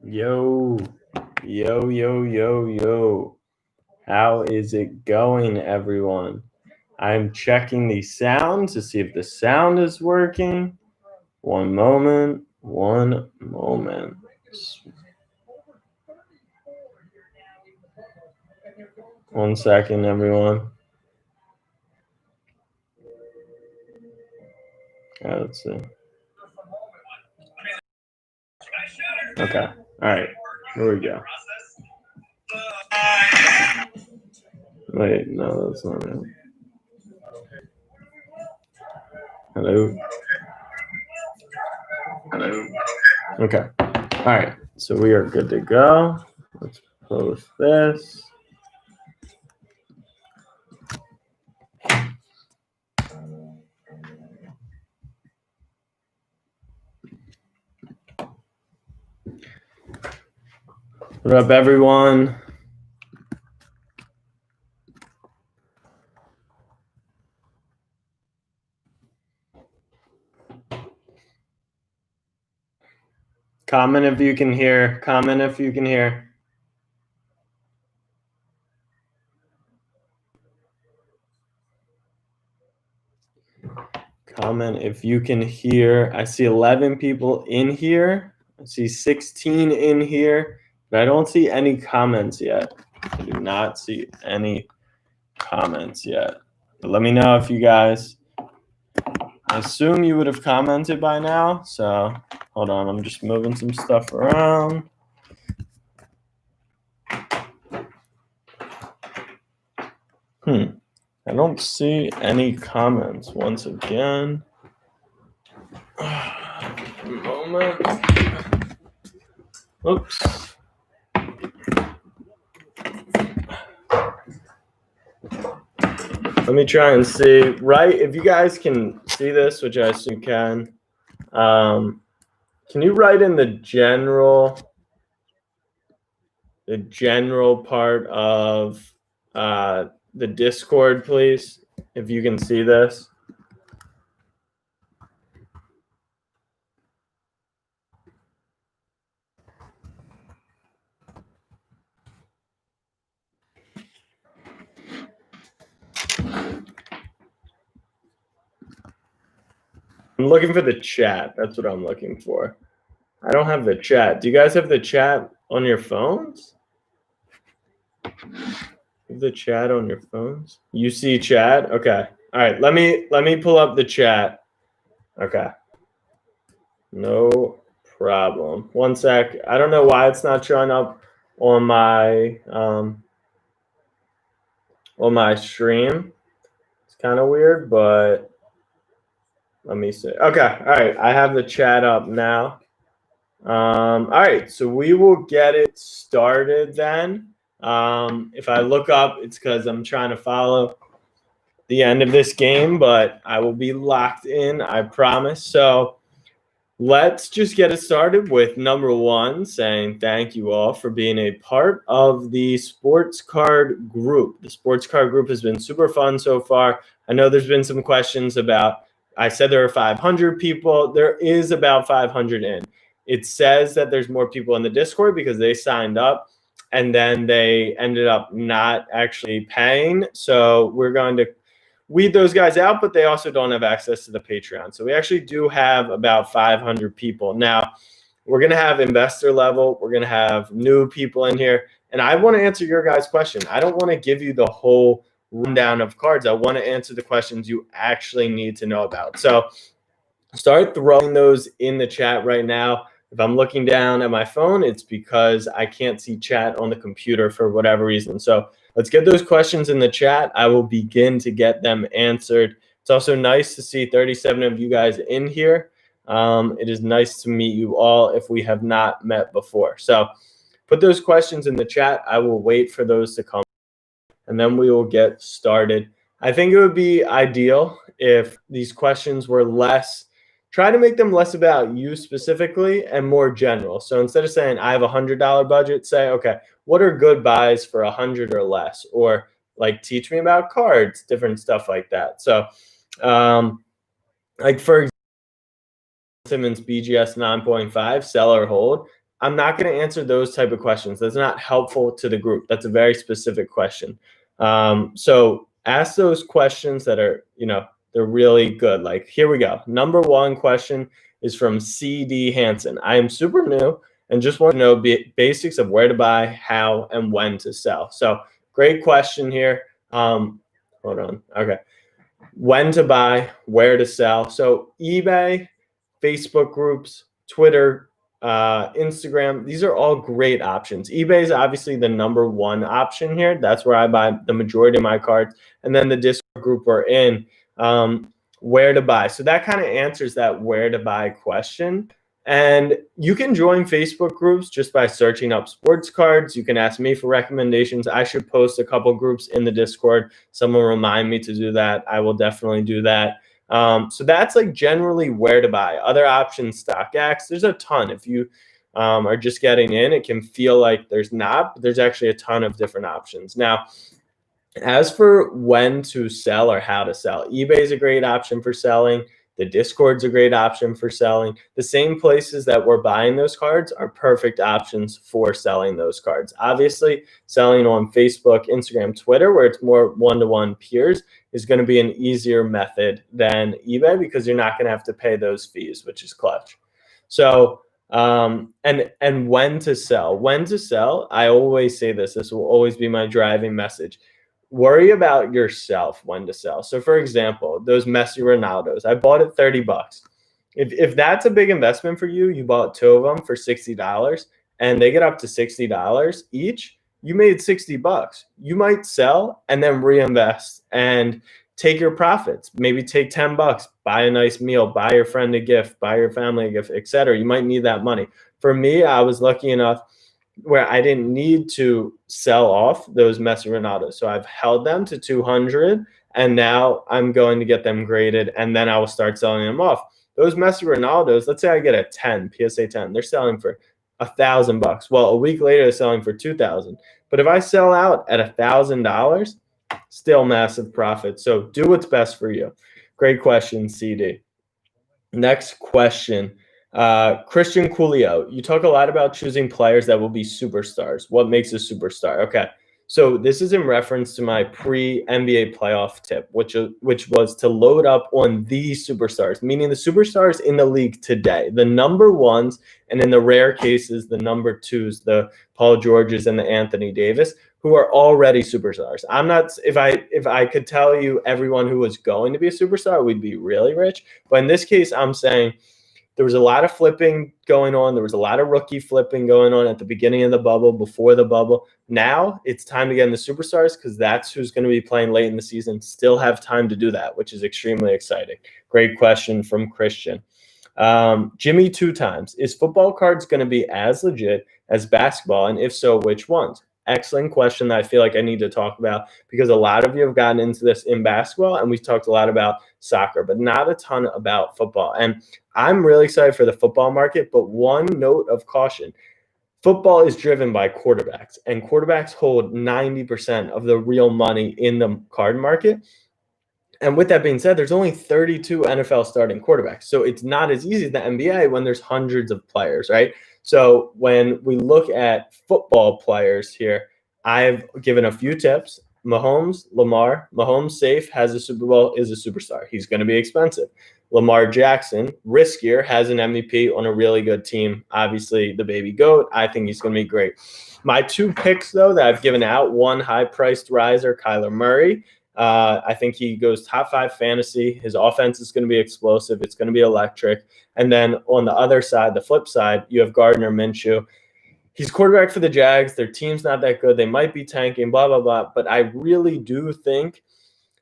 Yo, yo, yo, yo, yo. How is it going, everyone? I'm checking the sound to see if the sound is working. One moment. One second, everyone. Let's see. Okay. All right. Here we go. Wait, no, that's not it. Hello. Okay. All right. So we are good to go. Let's post this. What up, everyone? Comment if you can hear. Comment if you can hear. Comment if you can hear. I see 11 people in here. I see 16 in here, but I don't see any comments yet. I do not see any comments yet. But let me know if you guys, I assume you would have commented by now. So hold on, I'm just moving some stuff around. I don't see any comments once again. A moment. Oops. Let me try and see. Right, if you guys can see this, which I assume you can you write in the general part of the Discord, please, if you can see this? I'm looking for the chat. That's what I'm looking for. I don't have the chat. Do you guys have the chat on your phones? The chat on your phones? You see chat? Okay. All right. Let me pull up the chat. Okay. No problem. One sec. I don't know why it's not showing up on my stream. It's kind of weird, but let me see. Okay. All right. I have the chat up now. All right. So we will get it started then. If I look up, it's because I'm trying to follow the end of this game, but I will be locked in, I promise. So let's just get it started with number one, saying thank you all for being a part of the sports card group. The sports card group has been super fun so far. I know there's been some questions about, I said there are 500 people. There is about 500 in. It says that there's more people in the Discord because they signed up and then they ended up not actually paying. So we're going to weed those guys out, but they also don't have access to the Patreon. So we actually do have about 500 people. Now, we're going to have investor level. We're going to have new people in here. And I want to answer your guys' question. I don't want to give you the whole rundown of cards. I want to answer the questions you actually need to know about. So start throwing those in the chat right now. If I'm looking down at my phone, it's because I can't see chat on the computer for whatever reason. So let's get those questions in the chat. I will begin to get them answered. It's also nice to see 37 of you guys in here. It is nice to meet you all if we have not met before. So put those questions in the chat. I will wait for those to come, and then we will get started. I think it would be ideal if these questions were try to make them less about you specifically and more general. So instead of saying I have $100 budget, say, okay, what are good buys for 100 or less? Or like teach me about cards, different stuff like that. So like for Simmons BGS 9.5, sell or hold? I'm not going to answer those type of questions. That's not helpful to the group. That's a very specific question. So ask those questions that are, they're really good. Like, here we go. Number one question is from CD Hansen. I am super new and just want to know basics of where to buy, how, and when to sell. So great question here. Hold on. Okay. When to buy, where to sell. So eBay, Facebook groups, Twitter, Instagram, these are all great options. eBay is obviously the number one option here. That's where I buy the majority of my cards. And then the Discord group we're in, where to buy. So that kind of answers that where to buy question. And you can join Facebook groups just by searching up sports cards. You can ask me for recommendations. I should post a couple groups in the Discord. Someone remind me to do that. I will definitely do that. So that's like generally where to buy. Other options, StockX, there's a ton. If you are just getting in, it can feel like there's not, but there's actually a ton of different options. Now, as for when to sell or how to sell, eBay is a great option for selling. The Discord's a great option for selling. The same places that we're buying those cards are perfect options for selling those cards. Obviously, selling on Facebook, Instagram, Twitter, where it's more one-to-one peers, is going to be an easier method than eBay because you're not going to have to pay those fees, which is clutch. So, and when to sell. When to sell, I always say this. This will always be my driving message. Worry about yourself when to sell. So for example, those Messi Ronaldos, I bought it $30. If that's a big investment for you, you bought two of them for $60 and they get up to $60 each, you made $60. You might sell and then reinvest and take your profits. Maybe take $10, buy a nice meal, buy your friend a gift, buy your family a gift, etc. You might need that money. For me, I was lucky enough where I didn't need to sell off those Messi Ronaldos. So I've held them to 200 and now I'm going to get them graded and then I will start selling them off. Those Messi Ronaldos, let's say I get a 10, PSA 10, they're selling for $1,000. Well, a week later they're selling for 2,000. But if I sell out at $1,000, still massive profit. So do what's best for you. Great question, CD. Next question. Christian Coolio, you talk a lot about choosing players that will be superstars. What makes a superstar? Okay, so this is in reference to my pre-NBA playoff tip, which was to load up on the superstars, meaning the superstars in the league today, the number ones, and in the rare cases, the number twos, the Paul Georges and the Anthony Davis, who are already superstars. I'm not, if I could tell you everyone who was going to be a superstar, we'd be really rich. But in this case, I'm saying there was a lot of flipping going on. There was a lot of rookie flipping going on at the beginning of the bubble, before the bubble. Now it's time to get in the superstars because that's who's going to be playing late in the season. Still have time to do that, which is extremely exciting. Great question from Christian. Jimmy 2 times. Is football cards going to be as legit as basketball? And if so, which ones? Excellent question that I feel like I need to talk about because a lot of you have gotten into this in basketball and we've talked a lot about soccer, but not a ton about football. And I'm really excited for the football market, but one note of caution. Football is driven by quarterbacks, and quarterbacks hold 90% of the real money in the card market. And with that being said, there's only 32 NFL starting quarterbacks. So it's not as easy as the NBA when there's hundreds of players, right? So when we look at football players here, I've given a few tips. Mahomes, Lamar, Mahomes safe, has a Super Bowl, is a superstar. He's going to be expensive. Lamar Jackson, riskier, has an MVP on a really good team. Obviously, the baby GOAT. I think he's going to be great. My 2 picks, though, that I've given out, one high-priced riser, Kyler Murray. I think he goes top 5 fantasy. His offense is going to be explosive. It's going to be electric. And then on the other side, the flip side, you have Gardner Minshew. He's quarterback for the Jags. Their team's not that good. They might be tanking, blah, blah, blah. But I really do think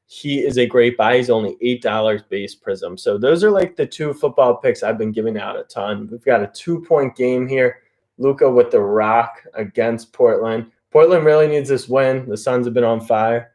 he is a great buy. He's only $8 base Prism. So those are like the 2 football picks I've been giving out a ton. We've got a 2-point game here. Luka with the rock against Portland. Portland really needs this win. The Suns have been on fire.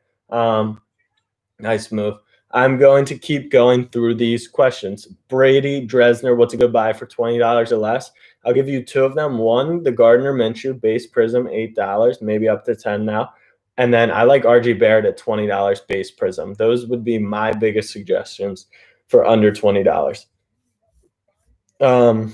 Nice move. I'm going to keep going through these questions. Brady Dresner, what's a good buy for $20 or less? I'll give you 2 of them. One, the Gardner Minshew base Prism, $8, maybe up to 10 now. And then I like RJ Barrett at $20 base Prism. Those would be my biggest suggestions for under $20. Roby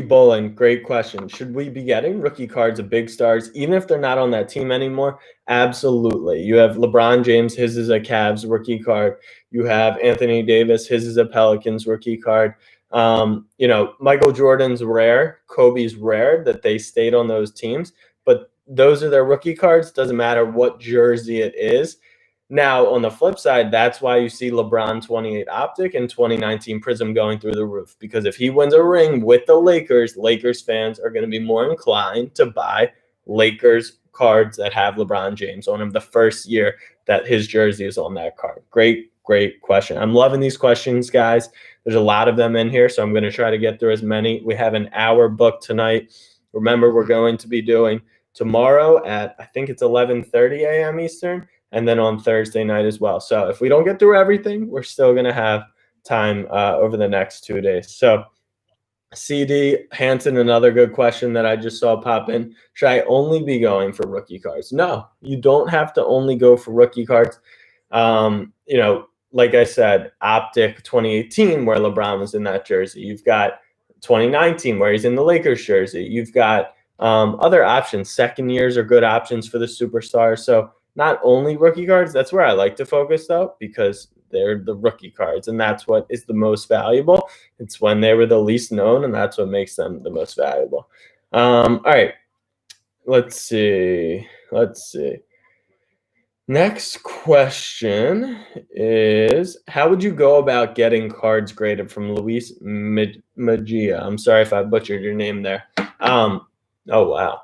Bolin, great question. Should we be getting rookie cards of big stars, even if they're not on that team anymore? Absolutely. You have LeBron James, his is a Cavs rookie card. You have Anthony Davis, his is a Pelicans rookie card. Michael Jordan's rare, Kobe's rare that they stayed on those teams, but those are their rookie cards. Doesn't matter what jersey it is. Now, on the flip side, that's why you see LeBron 28 Optic and 2019 Prism going through the roof. Because if he wins a ring with the Lakers fans are going to be more inclined to buy Lakers cards that have LeBron James on them the first year that his jersey is on that card. Great question. I'm loving these questions, guys. There's a lot of them in here, so I'm going to try to get through as many. We have an hour booked tonight. Remember, we're going to be doing tomorrow at, I think it's 11:30 a.m. Eastern, and then on Thursday night as well. So if we don't get through everything, we're still going to have time over the next 2 days. So CD Hanson, another good question that I just saw pop in. Should I only be going for rookie cards? No, you don't have to only go for rookie cards. Like I said, Optic 2018, where LeBron was in that jersey. You've got 2019, where he's in the Lakers jersey. You've got other options. Second years are good options for the superstars. So not only rookie cards, that's where I like to focus, though, because they're the rookie cards, and that's what is the most valuable. It's when they were the least known, and that's what makes them the most valuable. All right, let's see. Next question is, how would you go about getting cards graded from Luis Magia? I'm sorry if I butchered your name there. Oh, wow.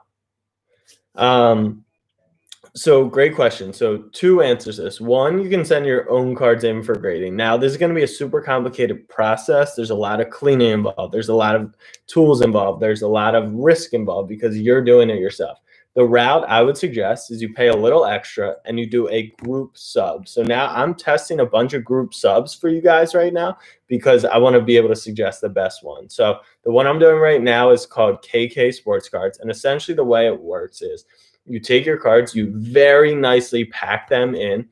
So great question. So 2 answers to this. 1, you can send your own cards in for grading. Now, this is going to be a super complicated process. There's a lot of cleaning involved. There's a lot of tools involved. There's a lot of risk involved because you're doing it yourself. The route I would suggest is you pay a little extra and you do a group sub. So now I'm testing a bunch of group subs for you guys right now because I want to be able to suggest the best one. So the one I'm doing right now is called KK Sports Cards. And essentially the way it works is you take your cards, you very nicely pack them in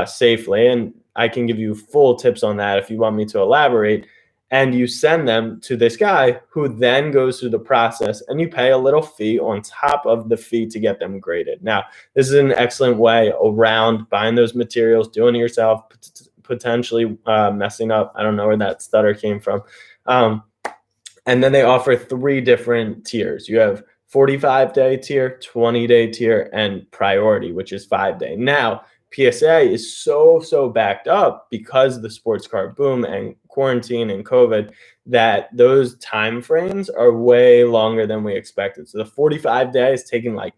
safely. And I can give you full tips on that if you want me to elaborate. And you send them to this guy who then goes through the process, and you pay a little fee on top of the fee to get them graded. Now, this is an excellent way around buying those materials, doing it yourself, potentially messing up. I don't know where that stutter came from. And then they offer 3 different tiers. You have 45-day tier, 20-day tier, and priority, which is 5-day. Now, PSA is so backed up because of the sports card boom and quarantine and COVID that those time frames are way longer than we expected. So the 45-day is taking like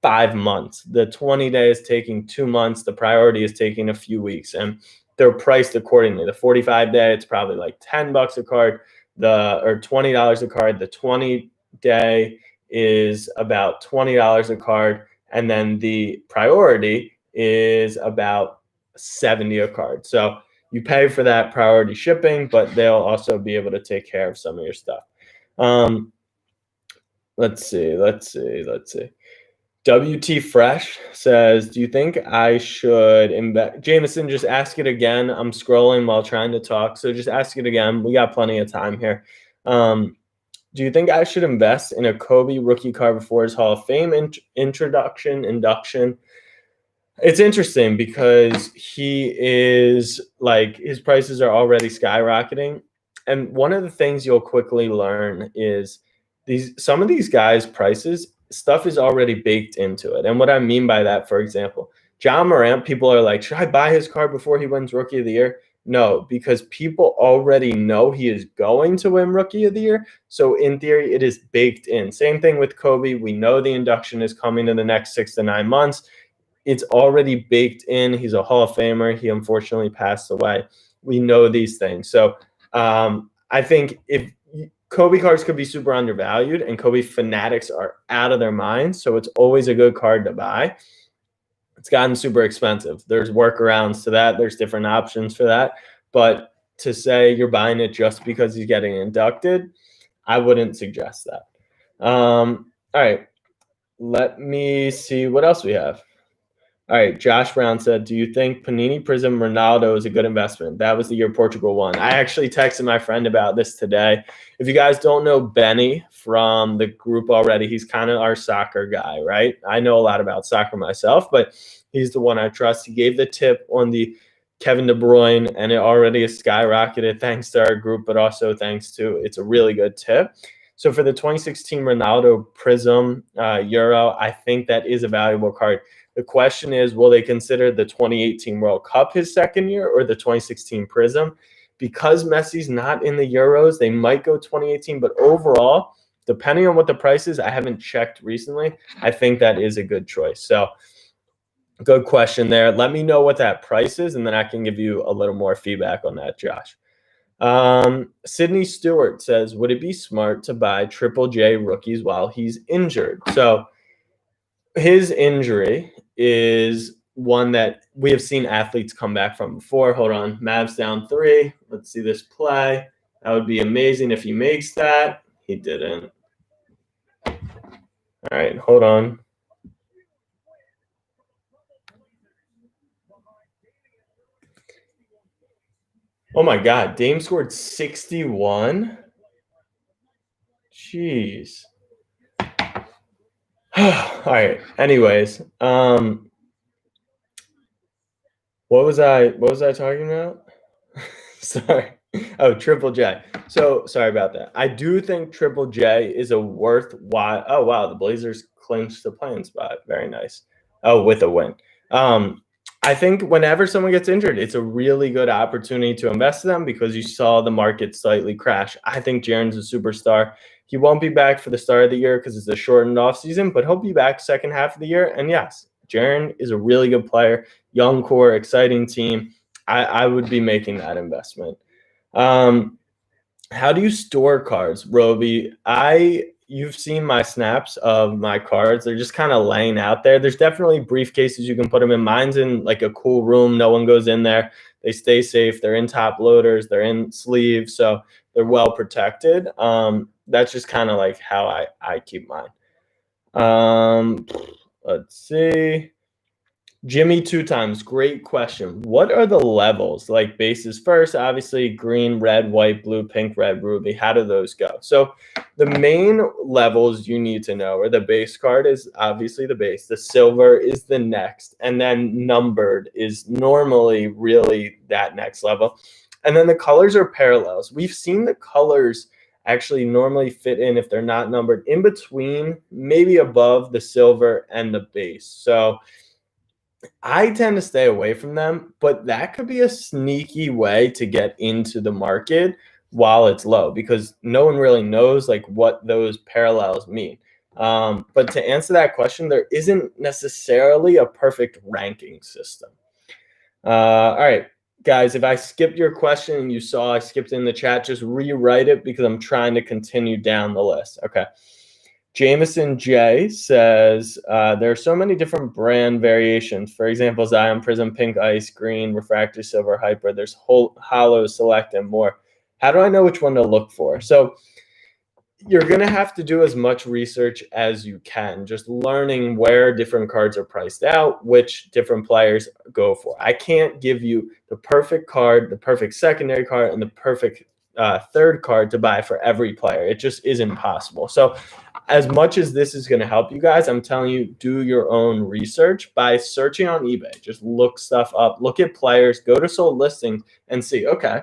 5 months. The 20-day is taking 2 months. The priority is taking a few weeks, and they're priced accordingly. The 45-day, it's probably like $10 a card, or $20 a card. The 20-day is about $20 a card, and then the priority is about $70 a card. So you pay for that priority shipping, but they'll also be able to take care of some of your stuff. Let's see. WT Fresh says, do you think I should invest? Jameson, just ask it again. I'm scrolling while trying to talk, so just ask it again. We got plenty of time here. Do you think I should invest in a Kobe rookie card before his Hall of Fame induction? It's interesting because he is like, his prices are already skyrocketing. And one of the things you'll quickly learn is some of these guys' prices, stuff is already baked into it. And what I mean by that, for example, John Morant, people are like, should I buy his card before he wins Rookie of the Year? No, because people already know he is going to win Rookie of the Year. So in theory, it is baked in. Same thing with Kobe. We know the induction is coming in the next 6 to 9 months. It's already baked in. He's a Hall of Famer. He unfortunately passed away. We know these things. So I think if Kobe cards could be super undervalued, and Kobe fanatics are out of their minds, so it's always a good card to buy. It's gotten super expensive. There's workarounds to that. There's different options for that. But to say you're buying it just because he's getting inducted, I wouldn't suggest that. All right. Let me see what else we have. All right, Josh Brown said, do you think Panini Prism Ronaldo is a good investment? That was the year Portugal won. I actually texted my friend about this today. If you guys don't know Benny from the group already, he's kind of our soccer guy, right? I know a lot about soccer myself, but he's the one I trust. He gave the tip on the Kevin De Bruyne, and it already has skyrocketed thanks to our group, but also thanks to it's a really good tip. So for the 2016 Ronaldo Prism Euro, I think that is a valuable card. The question is, will they consider the 2018 World Cup his second year or the 2016 Prism? Because Messi's not in the Euros, they might go 2018. But overall, depending on what the price is, I haven't checked recently, I think that is a good choice. So good question there. Let me know what that price is, and then I can give you a little more feedback on that, Josh. Sydney Stewart says, would it be smart to buy Triple J rookies while he's injured? So his injury is one that we have seen athletes come back from before. Hold on. Mavs down 3. Let's see this play. That would be amazing if he makes that. He didn't. All right, hold on. Oh my God, Dame scored 61. Jeez. All right. Anyways, what was I talking about? Sorry. Oh, Triple J. So sorry about that. I do think Triple J is a worthwhile. Oh wow, the Blazers clinched the playing spot. Very nice. Oh, with a win. I think whenever someone gets injured, it's a really good opportunity to invest in them because you saw the market slightly crash. I think Jaren's a superstar. He won't be back for the start of the year because it's a shortened off season, but he'll be back second half of the year. And yes, Jaren is a really good player, young core, exciting team. I would be making that investment. How do you store cards, Roby? You've seen my snaps of my cards. They're just kind of laying out there. There's definitely briefcases you can put them in. Mine's in like a cool room. No one goes in there. They stay safe. They're in top loaders. They're in sleeves. So they're well protected. That's just kind of like how I keep mine. Let's see. Jimmy 2 times, great question. What are the levels? Like bases first, obviously green, red, white, blue, pink, red, ruby. How do those go? So the main levels you need to know are the base card is obviously the base. The silver is the next. And then numbered is normally really that next level. And then the colors are parallels. We've seen the colors actually normally fit in if they're not numbered in between, maybe above the silver and the base. So I tend to stay away from them, but that could be a sneaky way to get into the market while it's low because no one really knows like what those parallels mean. But to answer that question, there isn't necessarily a perfect ranking system. All right, guys, if I skipped your question and you saw I skipped in the chat, just rewrite it because I'm trying to continue down the list. Okay. Jameson J says, there are so many different brand variations. For example, Zion Prism, Pink Ice, Green, Refractor, Silver, Hyper. There's Hollow, Select, and more. How do I know which one to look for? So you're going to have to do as much research as you can, just learning where different cards are priced out, which different players go for. I can't give you the perfect card, the perfect secondary card, and the perfect third card to buy for every player. It just isn't possible. So as much as this is going to help you guys, I'm telling you, do your own research by searching on eBay. Just look stuff up, look at players, go to sold listings and see, okay,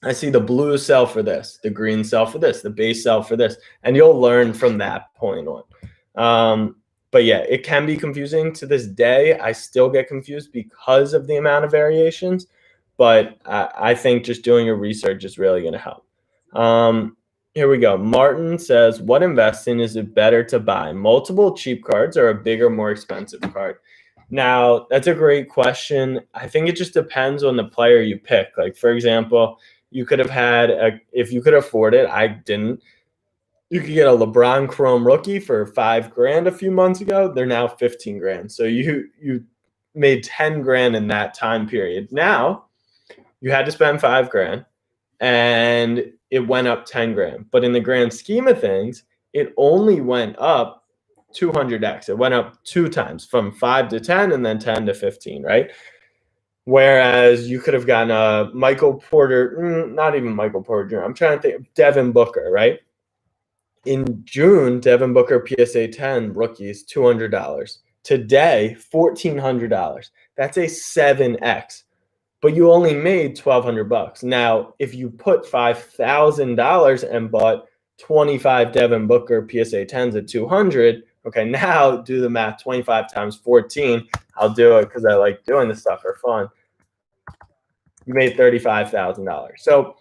I see the blue sell for this, the green sell for this, the base sell for this, and you'll learn from that point on. But yeah, it can be confusing. To this day, I still get confused because of the amount of variations, but I think just doing your research is really going to help. Here we go. Martin says, what investing is it better to buy? Multiple cheap cards or a bigger, more expensive card? Now, that's a great question. I think it just depends on the player you pick. Like, for example, you could have had, if you could afford it, I didn't. You could get a LeBron Chrome rookie for $5,000 a few months ago. They're now 15 grand. So you made 10 grand in that time period. Now you had to spend 5 grand and it went up 10 grand. But in the grand scheme of things, it only went up 200x. It went up 2 times from 5 to 10 and then 10 to 15, right? Whereas you could have gotten a Michael Porter, not even Michael Porter Jr. I'm trying to think, Devin Booker, right? In June, Devin Booker PSA 10 rookies, $200. Today, $1,400. That's a 7x. But you only made $1,200. Now, if you put $5,000 and bought 25 Devin Booker PSA 10s at 200, okay, now do the math. 25 times 14. I'll do it because I like doing this stuff for fun. You made $35,000. So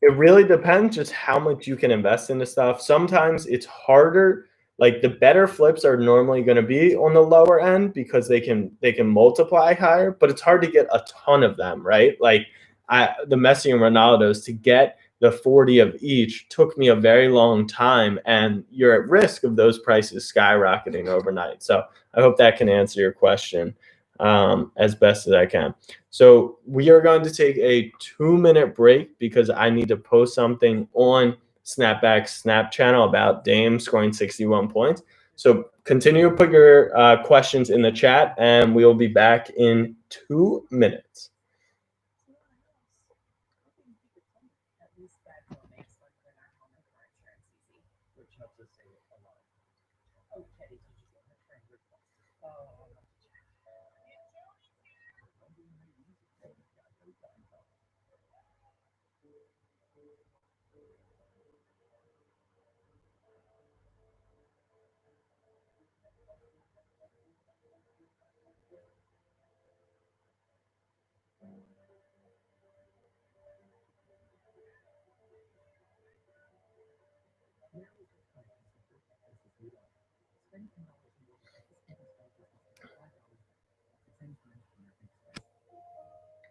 it really depends just how much you can invest into stuff. Sometimes it's harder. Like the better flips are normally going to be on the lower end because they can multiply higher, but it's hard to get a ton of them, right? Like the Messi and Ronaldos, to get the 40 of each took me a very long time, and you're at risk of those prices skyrocketing overnight. So I hope that can answer your question as best as I can. So we are going to take a 2-minute break because I need to post something on Snapback's Snap channel about Dame scoring 61 points. So continue to put your questions in the chat, and we will be back in 2 minutes.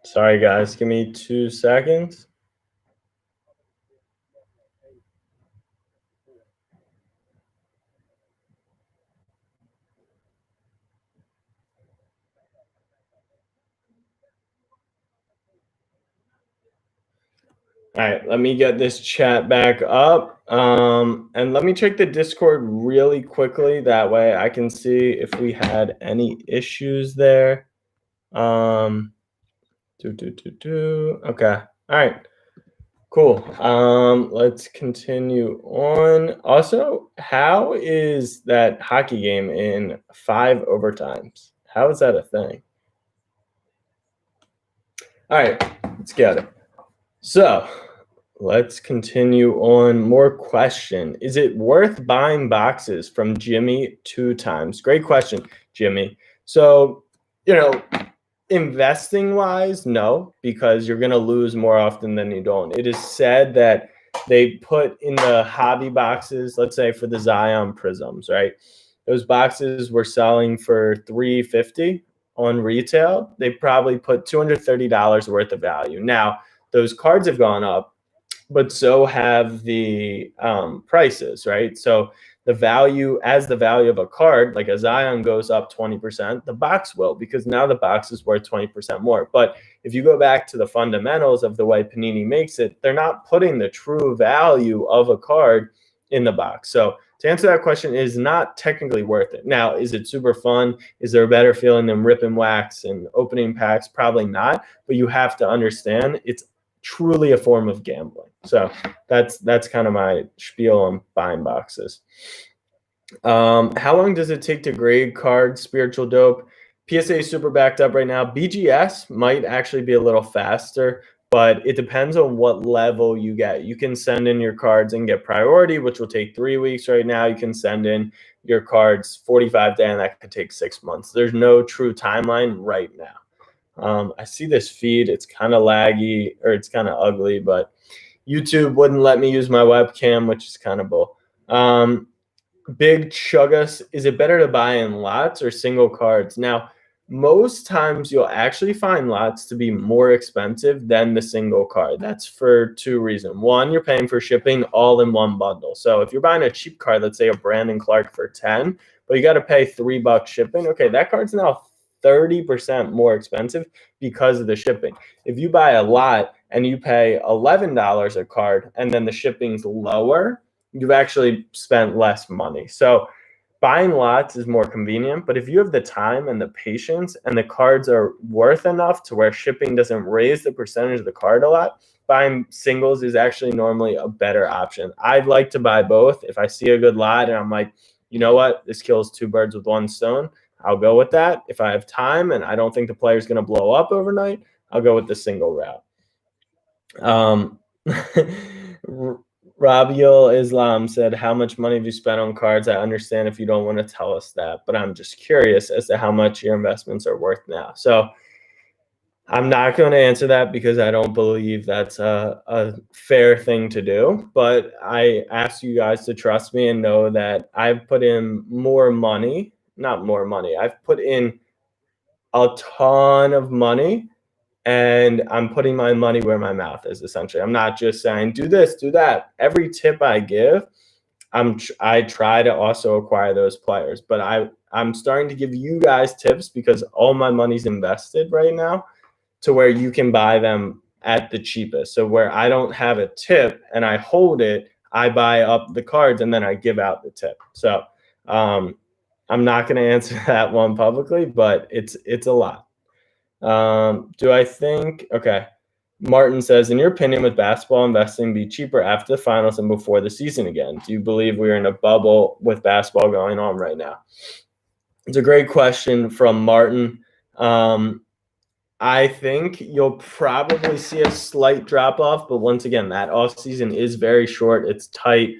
Sorry, guys. Give me 2 seconds. All right, let me get this chat back up. And let me check the Discord really quickly. That way I can see if we had any issues there. Okay. All right. Cool. Let's continue on. Also, how is that hockey game in 5 overtimes? How is that a thing? All right, let's get it. So let's continue on. More question. Is it worth buying boxes from Jimmy 2 times? Great question, Jimmy. So, investing wise, no, because you're going to lose more often than you don't. It is said that they put in the hobby boxes, let's say for the Zion Prisms, right? Those boxes were selling for $350 on retail. They probably put $230 worth of value. Now, those cards have gone up, but so have the prices, right? So the value of a card, like a Zion, goes up 20%, the box will, because now the box is worth 20% more. But if you go back to the fundamentals of the way Panini makes it, they're not putting the true value of a card in the box. So to answer that question, it is not technically worth it. Now, is it super fun? Is there a better feeling than ripping wax and opening packs? Probably not, but you have to understand it's truly a form of gambling. So that's kind of my spiel on buying boxes. How long does it take to grade cards, Spiritual Dope? PSA is super backed up right now. BGS might actually be a little faster, but it depends on what level you get. You can send in your cards and get priority, which will take 3 weeks right now. You can send in your cards 45 days, and that could take 6 months. There's no true timeline right now. I see this feed. It's kind of laggy, or it's kind of ugly, but YouTube wouldn't let me use my webcam, which is kind of bull. Big Chuggus, is it better to buy in lots or single cards? Now, most times you'll actually find lots to be more expensive than the single card. That's for 2 reasons. One, you're paying for shipping all in one bundle. So if you're buying a cheap card, let's say a Brandon Clark for 10, but you got to pay $3 shipping. Okay, that card's now 30% more expensive because of the shipping. If you buy a lot and you pay $11 a card and then the shipping's lower, you've actually spent less money. So buying lots is more convenient, but if you have the time and the patience and the cards are worth enough to where shipping doesn't raise the percentage of the card a lot, buying singles is actually normally a better option. I'd like to buy both. If I see a good lot and I'm like, you know what, this kills two birds with one stone, I'll go with that. If I have time and I don't think the player's going to blow up overnight, I'll go with the single route. Rabiul Islam said, how much money have you spent on cards? I understand if you don't want to tell us that, but I'm just curious as to how much your investments are worth now. So I'm not going to answer that because I don't believe that's a fair thing to do. But I ask you guys to trust me and know that I've put in more money, not more money. I've put in a ton of money and I'm putting my money where my mouth is, essentially. I'm not just saying, do this, do that. Every tip I give, I try to also acquire those players. But I'm starting to give you guys tips because all my money's invested right now to where you can buy them at the cheapest. So where I don't have a tip and I hold it, I buy up the cards and then I give out the tip. So I'm not going to answer that one publicly, but it's a lot. Do I think, okay. Martin says, in your opinion, would basketball investing be cheaper after the finals and before the season again? Do you believe we're in a bubble with basketball going on right now? It's a great question from Martin. I think you'll probably see a slight drop off, but once again, that off season is very short. It's tight.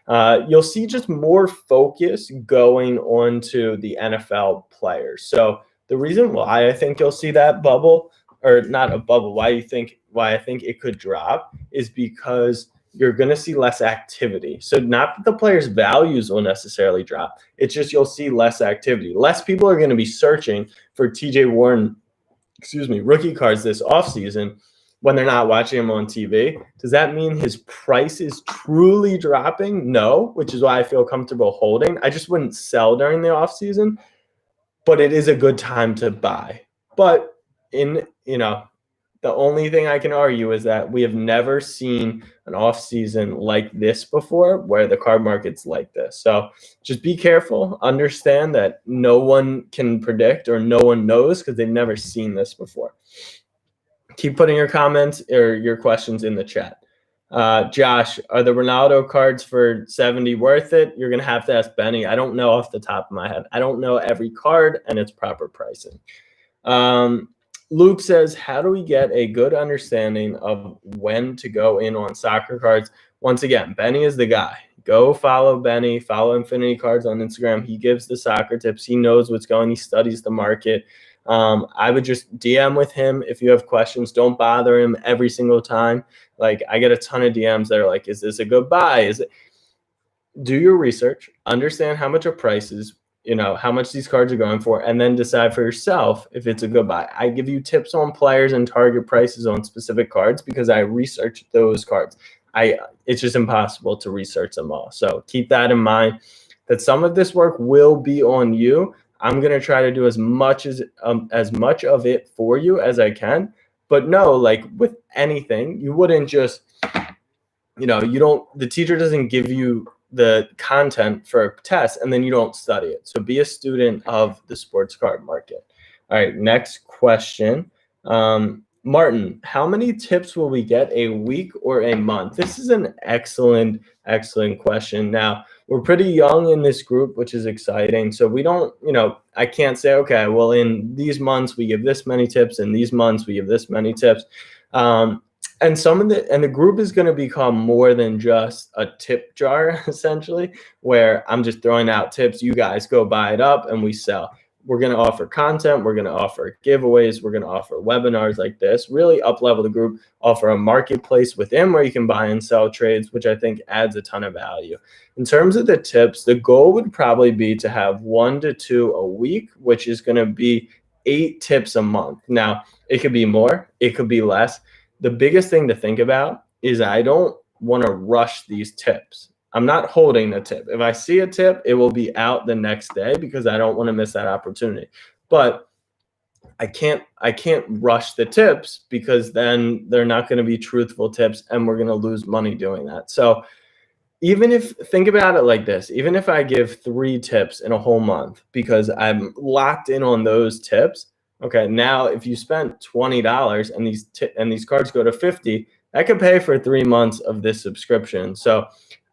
You'll see just more focus going on to the NFL players. So the reason why I think you'll see that bubble, or not a bubble, why I think it could drop is because you're going to see less activity. So not that the players' values will necessarily drop. It's just you'll see less activity. Less people are going to be searching for TJ Warren, rookie cards this offseason when they're not watching him on TV. Does that mean his price is truly dropping? No, which is why I feel comfortable holding. I just wouldn't sell during the offseason, but it is a good time to buy. But the only thing I can argue is that we have never seen an offseason like this before where the card market's like this. So just be careful. Understand that no one can predict or no one knows because they've never seen this before. Keep putting your comments or your questions in the chat. Josh, are the Ronaldo cards for 70 worth it? You're going to have to ask Benny. I don't know off the top of my head. I don't know every card and its proper pricing. Luke says, how do we get a good understanding of when to go in on soccer cards? Once again, Benny is the guy. Go follow Benny, follow Infinity Cards on Instagram. He gives the soccer tips. He knows what's going. He studies the market. I would just DM with him if you have questions. Don't bother him every single time. Like, I get a ton of DMs that are like, is this a good buy? Do your research, understand how much a price is, how much these cards are going for, and then decide for yourself if it's a good buy. I give you tips on players and target prices on specific cards because I research those cards. It's just impossible to research them all. So keep that in mind, that some of this work will be on you. I'm going to try to do as much of it for you as I can. But no, like with anything, you wouldn't just, the teacher doesn't give you the content for a test and then you don't study it. So be a student of the sports card market. All right, next question. Martin, how many tips will we get a week or a month? This is an excellent question. Now, we're pretty young in this group, which is exciting. So we don't, I can't say, okay, well, in these months we give this many tips, in these months we give this many tips. And the group is going to become more than just a tip jar, essentially, where I'm just throwing out tips. You guys go buy it up and we sell. We're going to offer content. We're going to offer giveaways. We're going to offer webinars like this, really up-level the group, offer a marketplace within where you can buy and sell trades, which I think adds a ton of value. In terms of the tips, the goal would probably be to have 1 to 2 a week, which is going to be 8 tips a month. Now, it could be more. It could be less. The biggest thing to think about is I don't want to rush these tips. I'm not holding a tip. If I see a tip, it will be out the next day because I don't want to miss that opportunity. But I can't rush the tips because then they're not going to be truthful tips and we're going to lose money doing that. So even if think about it like this, even if I give 3 tips in a whole month because I'm locked in on those tips, okay, now if you spent $20 and these cards go to 50, that could pay for 3 months of this subscription. So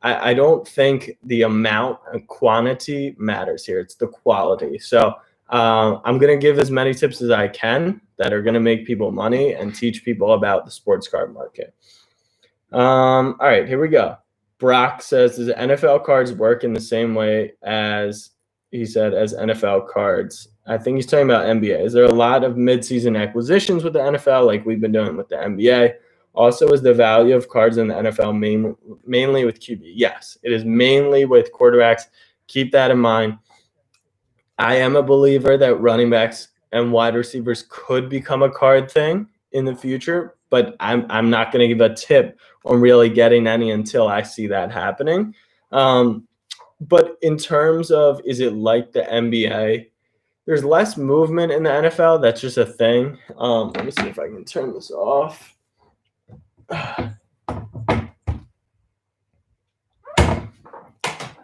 I don't think the amount and quantity matters here. It's the quality. So I'm going to give as many tips as I can that are going to make people money and teach people about the sports card market. All right, here we go. Brock says, does NFL cards work in the same way as he said as NFL cards? I think he's talking about NBA. Is there a lot of midseason acquisitions with the NFL like we've been doing with the NBA? Also, is the value of cards in the NFL mainly with QB? Yes, it is mainly with quarterbacks. Keep that in mind. I am a believer that running backs and wide receivers could become a card thing in the future, but I'm not going to give a tip on really getting any until I see that happening. But in terms of, is it like the NBA? There's less movement in the NFL. That's just a thing. Let me see if I can turn this off.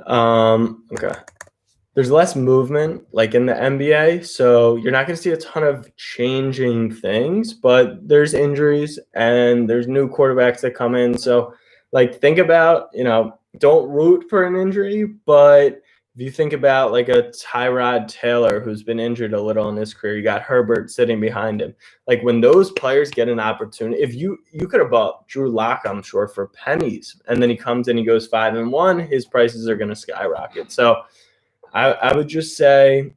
Okay. There's less movement like in the NBA, so you're not going to see a ton of changing things, but there's injuries and there's new quarterbacks that come in. So like think about, don't root for an injury, but if you think about like a Tyrod Taylor who's been injured a little in his career, you got Herbert sitting behind him. Like when those players get an opportunity, if you could have bought Drew Lock, I'm sure, for pennies, and then he comes and he goes 5-1, his prices are going to skyrocket. So I would just say,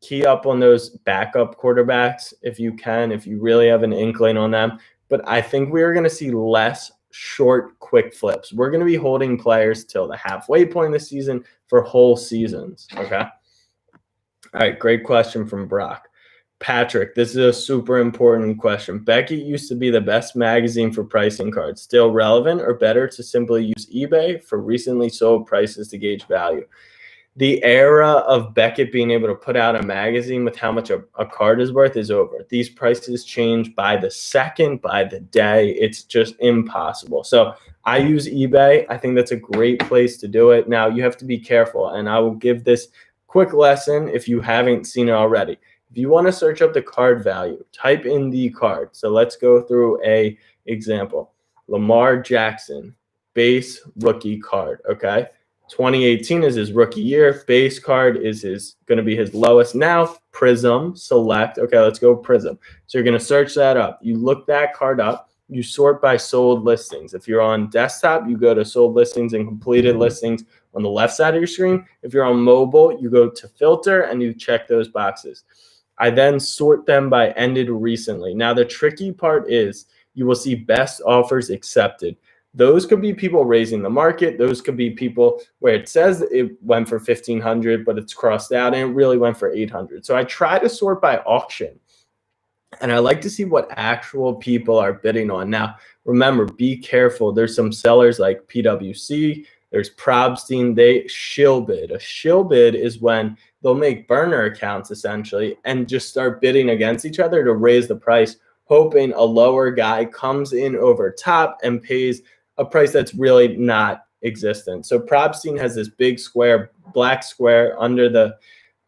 key up on those backup quarterbacks if you can, if you really have an inkling on them. But I think we're going to see less short, quick flips. We're going to be holding players till the halfway point of the season for whole seasons. Okay. All right. Great question from Brock. Patrick, this is a super important question. Beckett used to be the best magazine for pricing cards. Still relevant or better to simply use eBay for recently sold prices to gauge value? The era of Beckett being able to put out a magazine with how much a card is worth is over. These prices change by the second, by the day. It's just impossible. So I use eBay. I think that's a great place to do it. Now, you have to be careful, and I will give this quick lesson if you haven't seen it already. If you want to search up the card value, type in the card. So let's go through a example. Lamar Jackson, base rookie card, okay? 2018 is his rookie year. Base card is going to be his lowest. Now, Prism, select. Okay, let's go Prism. So you're going to search that up. You look that card up. You sort by sold listings. If you're on desktop, you go to sold listings and completed listings on the left side of your screen. If you're on mobile, you go to filter and you check those boxes. I then sort them by ended recently. Now, the tricky part is you will see best offers accepted. Those could be people raising the market. Those could be people where it says it went for 1,500, but it's crossed out and it really went for 800. So I try to sort by auction, and I like to see what actual people are bidding on. Now, remember, be careful. There's some sellers like PwC. There's Probstein. They shill bid. A shill bid is when they'll make burner accounts essentially and just start bidding against each other to raise the price, hoping a lower guy comes in over top and pays a price that's really not existent. So Probstein has this big square, black square under the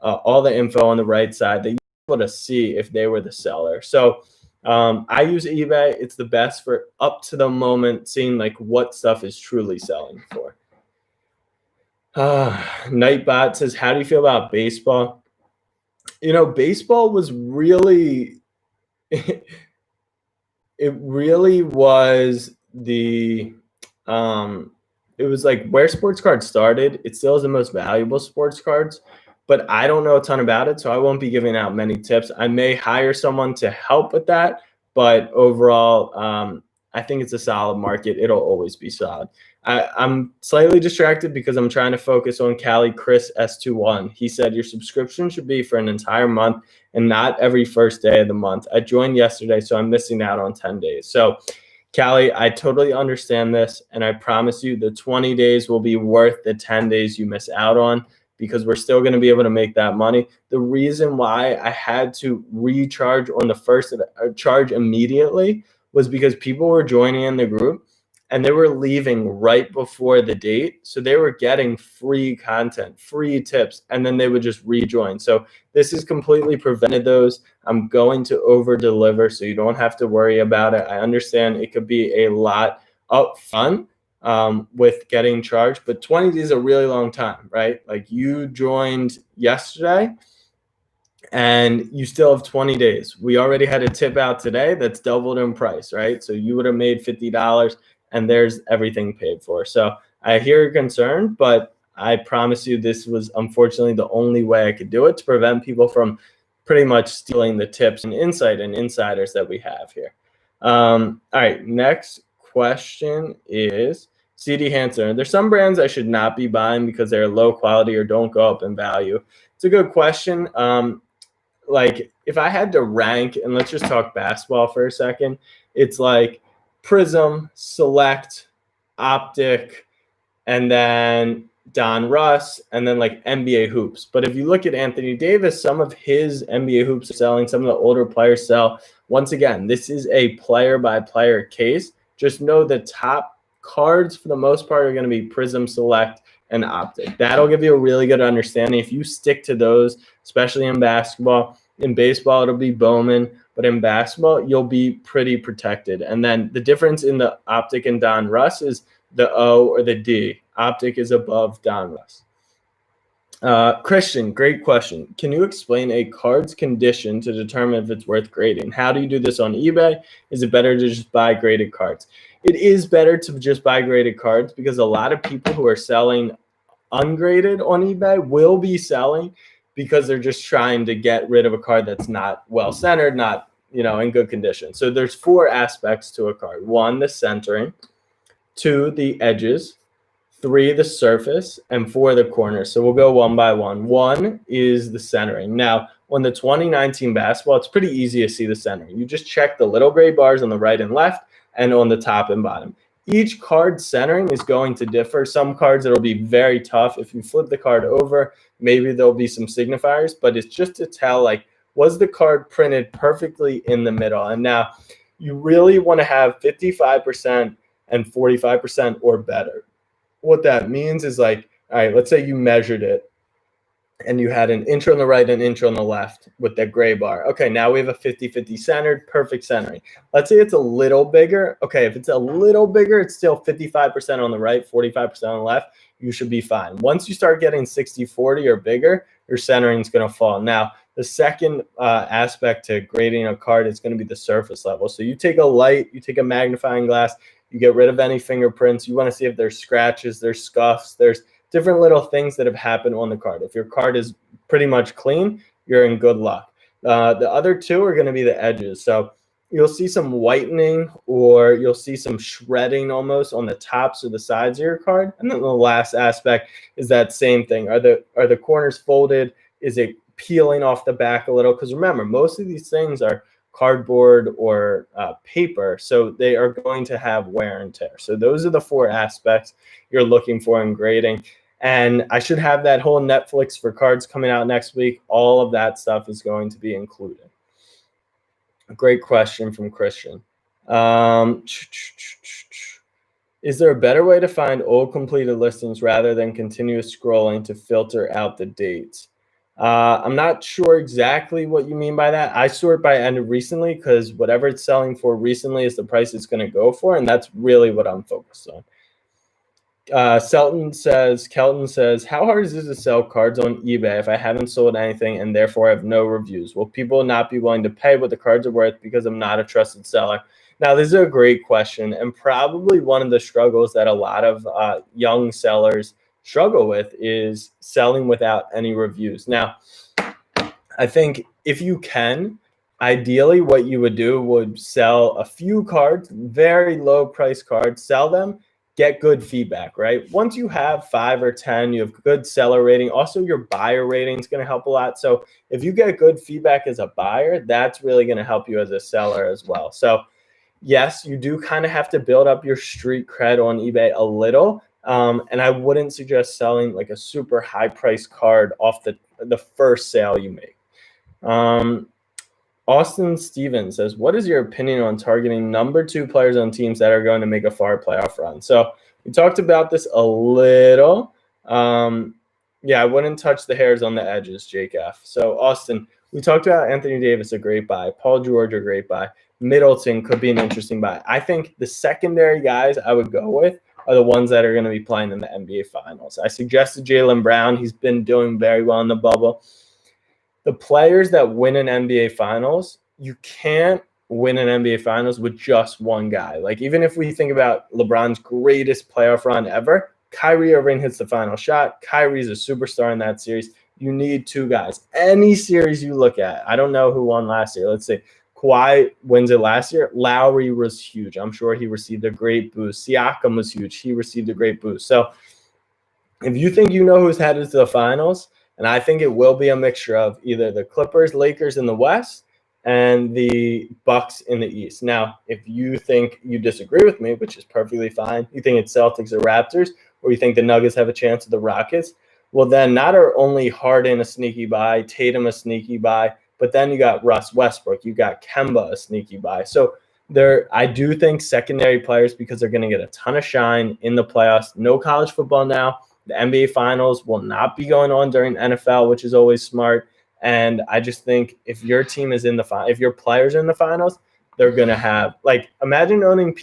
all the info on the right side that you're able to see if they were the seller. So I use eBay. It's the best for up to the moment, seeing like what stuff is truly selling for. Nightbot says, how do you feel about baseball? Baseball was really, it really was it was like where sports cards started. It still is the most valuable sports cards, but I don't know a ton about it, so I won't be giving out many tips. I may hire someone to help with that, but overall, I think it's a solid market. It'll always be solid. I'm slightly distracted because I'm trying to focus on Cali Chris S21. He said your subscription should be for an entire month and not every first day of the month. I joined yesterday, so I'm missing out on 10 days. So Callie, I totally understand this, and I promise you the 20 days will be worth the 10 days you miss out on because we're still going to be able to make that money. The reason why I had to recharge on the first charge immediately was because people were joining in the group and they were leaving right before the date. So they were getting free content, free tips, and then they would just rejoin. So this has completely prevented those. I'm going to over deliver so you don't have to worry about it. I understand it could be a lot up front with getting charged, but 20 days is a really long time, right? Like you joined yesterday and you still have 20 days. We already had a tip out today that's doubled in price, right? So you would have made $50 and there's everything paid for. So I hear your concern, but I promise you this was unfortunately the only way I could do it to prevent people from pretty much stealing the tips and insight and insiders that we have here. All right, next question is CD Hansen. There's some brands I should not be buying because they're low quality or don't go up in value. It's a good question. Like if I had to rank, and let's just talk basketball for a second, it's like Prism, Select, Optic, and then Don Russ, and then like NBA hoops. But if you look at Anthony Davis, some of his NBA hoops are selling, some of the older players sell. Once again, this is a player by player case. Just know the top cards for the most part are going to be Prism, Select, and Optic. That'll give you a really good understanding. If you stick to those, especially in basketball, in baseball, it'll be Bowman, but in basketball, you'll be pretty protected. And then the difference in the Optic and Don Russ is the O or the D. Optic is above Don Russ. Christian, great question. Can you explain a card's condition to determine if it's worth grading? How do you do this on eBay? Is it better to just buy graded cards? It is better to just buy graded cards because a lot of people who are selling ungraded on eBay will be selling because they're just trying to get rid of a card that's not well centered, not in good condition. So there's 4 aspects to a card. 1, the centering. 2, the edges. 3, the surface, and 4, the corners. So we'll go one by one. 1 is the centering. Now, on the 2019 basketball, it's pretty easy to see the centering. You just check the little gray bars on the right and left and on the top and bottom. Each card centering is going to differ. Some cards, it'll be very tough. If you flip the card over, maybe there'll be some signifiers, but it's just to tell, like, was the card printed perfectly in the middle? And now you really want to have 55% and 45% or better. What that means is like, all right, let's say you measured it and you had an inch on the right and an inch on the left with that gray bar. Okay, now we have a 50-50 centered, perfect centering. Let's say it's a little bigger. Okay, if it's a little bigger, it's still 55% on the right, 45% on the left. You should be fine. Once you start getting 60-40 or bigger, your centering is going to fall. Now, the second aspect to grading a card is going to be the surface level. So you take a light, you take a magnifying glass, you get rid of any fingerprints. You want to see if there's scratches, there's scuffs, there's different little things that have happened on the card. If your card is pretty much clean, you're in good luck. The other 2 are going to be the edges. So you'll see some whitening or you'll see some shredding almost on the tops or the sides of your card. And then the last aspect is that same thing. Are the corners folded? Is it peeling off the back a little? Because remember, most of these things are cardboard or paper, so they are going to have wear and tear. So those are the 4 aspects you're looking for in grading. And I should have that whole Netflix for cards coming out next week. All of that stuff is going to be included. A great question from Christian. Is there a better way to find old completed listings rather than continuous scrolling to filter out the dates? I'm not sure exactly what you mean by that. I sort by end of recently because whatever it's selling for recently is the price it's going to go for, and that's really what I'm focused on. Kelton says, how hard is it to sell cards on eBay if I haven't sold anything and therefore have no reviews? Will people not be willing to pay what the cards are worth because I'm not a trusted seller? Now, this is a great question and probably one of the struggles that a lot of young sellers struggle with is selling without any reviews. Now, I think if you can, ideally what you would do would sell a few cards, very low price cards, sell them, get good feedback, right? Once you have 5 or 10, you have good seller rating. Also, your buyer rating is going to help a lot. So if you get good feedback as a buyer, that's really going to help you as a seller as well. So yes, you do kind of have to build up your street cred on eBay a little. And I wouldn't suggest selling like a super high price card off the first sale you make. Austin Stevens says, what is your opinion on targeting number 2 players on teams that are going to make a far playoff run? So we talked about this a little. Yeah, I wouldn't touch the hairs on the edges, Jake F. So Austin, we talked about Anthony Davis, a great buy. Paul George, a great buy. Middleton could be an interesting buy. I think the secondary guys I would go with are the ones that are going to be playing in the NBA Finals. I suggested Jaylen Brown. He's been doing very well in the bubble. The players that win an NBA Finals, you can't win an NBA Finals with just one guy. Like, even if we think about LeBron's greatest playoff run ever, Kyrie Irving hits the final shot. Kyrie's a superstar in that series. You need 2 guys. Any series you look at, I don't know who won last year. Let's say Kawhi wins it last year. Lowry was huge. I'm sure he received a great boost. Siakam was huge. He received a great boost. So if you think you know who's headed to the finals, and I think it will be a mixture of either the Clippers, Lakers in the West, and the Bucks in the East. Now, if you think you disagree with me, which is perfectly fine, you think it's Celtics or Raptors, or you think the Nuggets have a chance of the Rockets, well, then not only Harden a sneaky buy, Tatum a sneaky buy, but then you got Russ Westbrook, you got Kemba a sneaky buy. So I do think secondary players, because they're going to get a ton of shine in the playoffs. No college football now. The NBA Finals will not be going on during NFL, which is always smart. And I just think if your team is in the final, if your players are in the finals, they're going to have, like, imagine owning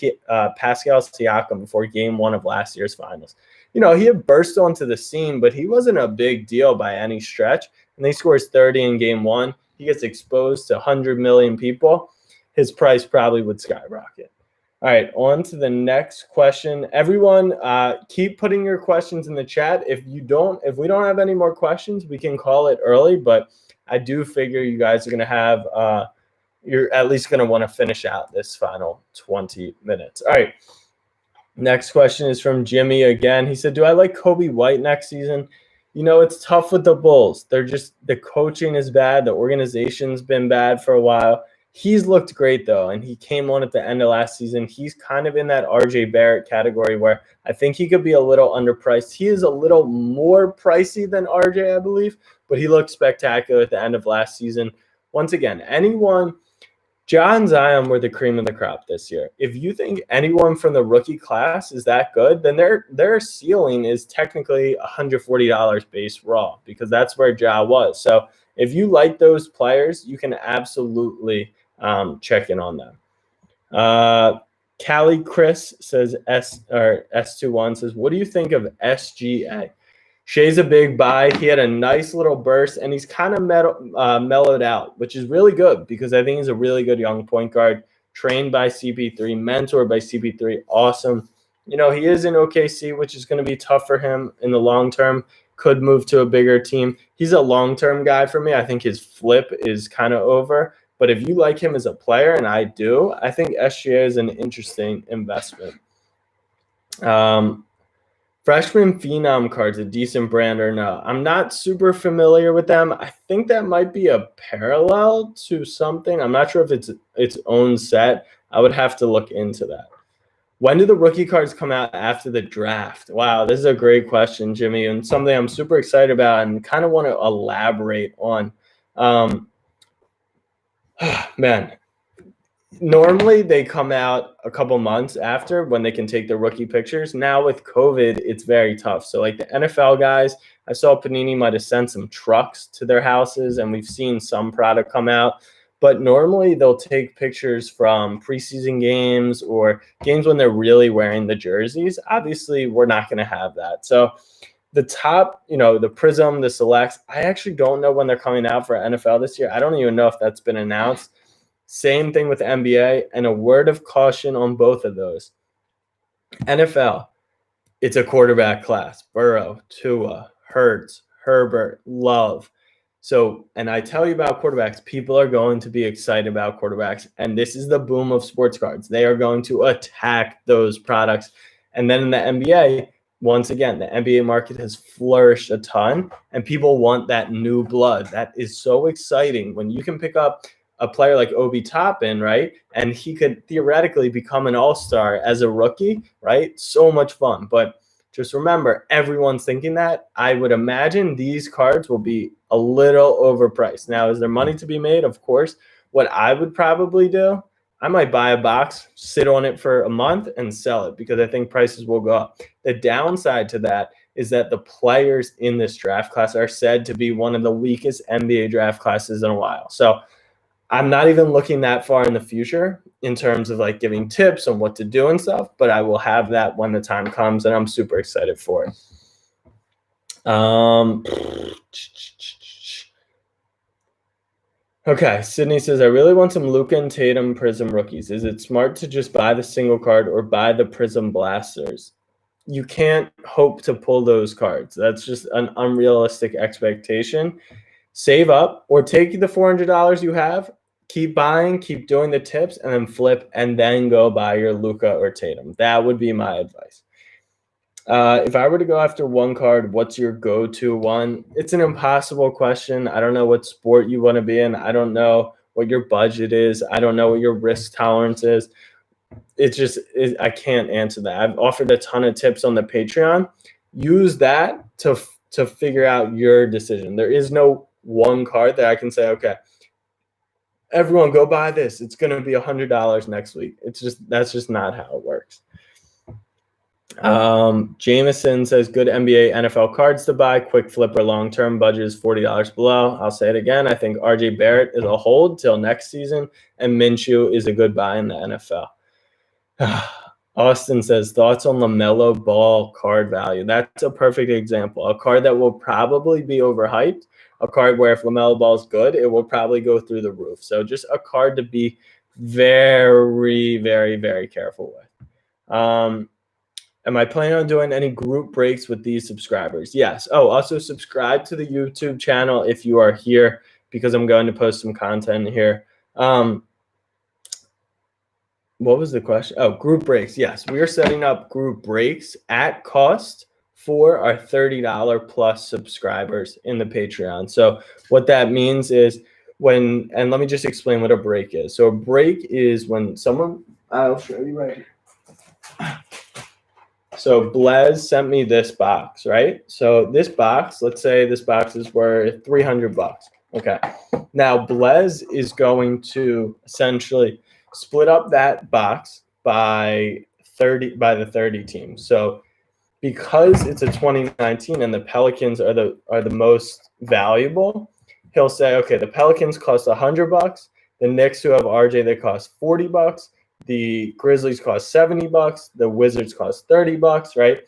Pascal Siakam before game 1 of last year's finals. You know, he had burst onto the scene, but he wasn't a big deal by any stretch. And he scores 30 in game 1. He gets exposed to 100 million people. His price probably would skyrocket. All right, on to the next question. Everyone, keep putting your questions in the chat. If we don't have any more questions, we can call it early. But I do figure you guys are going to have, you're at least going to want to finish out this final 20 minutes. All right, next question is from Jimmy again. He said, do I like Kobe White next season? You know, it's tough with the Bulls. The coaching is bad. The organization's been bad for a while. He's looked great, though, and he came on at the end of last season. He's kind of in that RJ Barrett category where I think he could be a little underpriced. He is a little more pricey than RJ, I believe, but he looked spectacular at the end of last season. Once again, John Zion were the cream of the crop this year. If you think anyone from the rookie class is that good, then their ceiling is technically $140 base raw, because that's where Ja was. So if you like those players, you can absolutely check in on them. Callie Chris says S21 says, what do you think of SGA? Shay's a big buy. He had a nice little burst, and he's kind of mellowed out, which is really good, because I think he's a really good young point guard, trained by CP3, mentored by CP3. Awesome. You know, he is in OKC, which is going to be tough for him in the long term. Could move to a bigger team. He's a long-term guy for me. I think his flip is kind of over. But if you like him as a player, and I do, I think SGA is an interesting investment. Freshman Phenom cards, a decent brand or no? I'm not super familiar with them. I think that might be a parallel to something. I'm not sure if it's its own set. I would have to look into that. When do the rookie cards come out after the draft? Wow, this is a great question, Jimmy, and something I'm super excited about and kind of want to elaborate on. Man, normally they come out a couple months after, when they can take the rookie pictures. Now with COVID, it's very tough. So like the NFL guys, I saw Panini might have sent some trucks to their houses, and we've seen some product come out. But normally they'll take pictures from preseason games or games when they're really wearing the jerseys. Obviously, we're not going to have that. So the top, the Prism, the Selects, I actually don't know when they're coming out for NFL this year. I don't even know if that's been announced. Same thing with the NBA, and a word of caution on both of those. NFL, it's a quarterback class. Burrow, Tua, Hurts, Herbert, Love. So, and I tell you about quarterbacks, people are going to be excited about quarterbacks. And this is the boom of sports cards. They are going to attack those products. And then in the NBA, once again, the NBA market has flourished a ton, and people want that new blood. That is so exciting when you can pick up a player like Obi Toppin, right? And he could theoretically become an all-star as a rookie, right? So much fun. But just remember, everyone's thinking that. I would imagine these cards will be a little overpriced. Now, is there money to be made? Of course. What I would probably do, I might buy a box, sit on it for a month, and sell it because I think prices will go up. The downside to that is that the players in this draft class are said to be one of the weakest NBA draft classes in a while. So I'm not even looking that far in the future in terms of like giving tips on what to do and stuff, but I will have that when the time comes, and I'm super excited for it. Okay, Sydney says, I really want some Luka and Tatum Prism rookies. Is it smart to just buy the single card or buy the Prism Blasters? You can't hope to pull those cards. That's just an unrealistic expectation. Save up or take the $400 you have, keep buying, keep doing the tips, and then flip, and then go buy your Luka or Tatum. That would be my advice. If I were to go after one card, what's your go-to one? It's an impossible question. I don't know what sport you want to be in. I don't know what your budget is. I don't know what your risk tolerance is. I can't answer that. I've offered a ton of tips on the Patreon. Use that to figure out your decision. There is no one card that I can say, okay, everyone go buy this. It's going to be $100 next week. That's just not how it works. Jameson says, good NBA NFL cards to buy, quick flip or long-term, budget is $40 below. I'll say it again. I think RJ Barrett is a hold till next season, and Minshew is a good buy in the NFL. Austin says, thoughts on LaMelo Ball card value? That's a perfect example. A card that will probably be overhyped, a card where if LaMelo Ball is good, it will probably go through the roof. So just a card to be very, very, very careful with. Am I planning on doing any group breaks with these subscribers? Yes. Oh, also subscribe to the YouTube channel if you are here, because I'm going to post some content here. What was the question? Oh, group breaks. Yes, we are setting up group breaks at cost for our $30 plus subscribers in the Patreon. So what that means is and let me just explain what a break is. So a break is when I'll show you right here. So Blaise sent me this box, right? So this box, let's say this box is worth $300. Okay. Now Blaise is going to essentially split up that box by the 30 teams. So because it's a 2019 and the Pelicans are the most valuable, he'll say, okay, the Pelicans cost $100. The Knicks, who have RJ, they cost $40. The Grizzlies cost $70. The Wizards cost $30, right?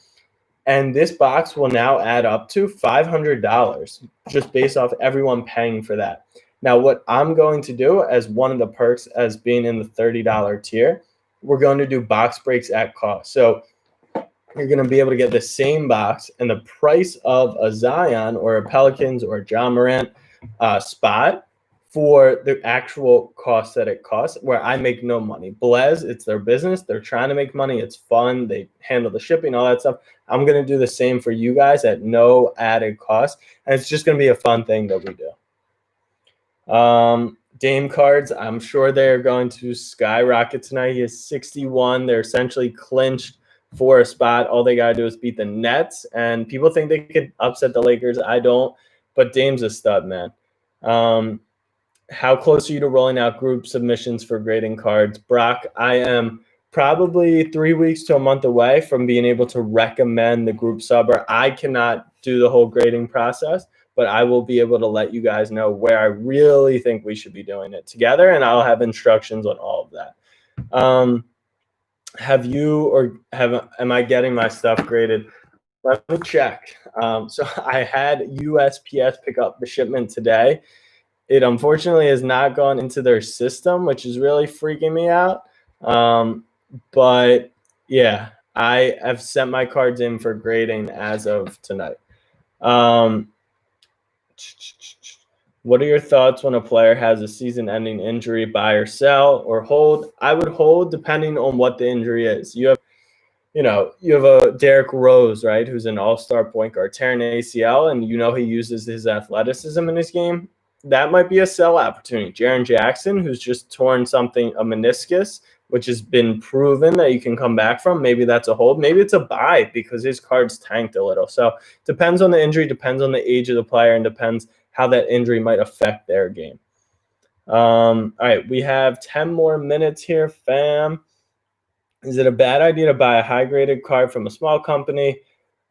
And this box will now add up to $500 just based off everyone paying for that. Now, what I'm going to do as one of the perks as being in the $30 tier, we're going to do box breaks at cost. So you're going to be able to get the same box, and the price of a Zion or a Pelicans or a Ja Morant spot for the actual cost that it costs, where I make no money. Blaise, it's their business. They're trying to make money. It's fun. They handle the shipping, all that stuff. I'm going to do the same for you guys at no added cost. And it's just going to be a fun thing that we do. Dame cards, I'm sure they're going to skyrocket tonight. He is 61. They're essentially clinched for a spot. All they got to do is beat the Nets. And people think they could upset the Lakers. I don't. But Dame's a stud, man. How close are you to rolling out group submissions for grading cards? Brock, I am probably 3 weeks to a month away from being able to recommend the group subber. I cannot do the whole grading process, but I will be able to let you guys know where I really think we should be doing it together, and I'll have instructions on all of that. Am I getting my stuff graded? Let me check. So I had USPS pick up the shipment today. It unfortunately has not gone into their system, which is really freaking me out. But yeah, I have sent my cards in for grading as of tonight. What are your thoughts when a player has a season-ending injury? Buy or sell or hold? I would hold depending on what the injury is. You have a Derrick Rose, right, who's an all-star point guard, tearing ACL, and he uses his athleticism in his game. That might be a sell opportunity. Jaren Jackson, who's just torn a meniscus, which has been proven that you can come back from. Maybe that's a hold. Maybe it's a buy because his card's tanked a little. So depends on the injury, depends on the age of the player, and depends how that injury might affect their game. All right, we have 10 more minutes here, fam. Is it a bad idea to buy a high-graded card from a small company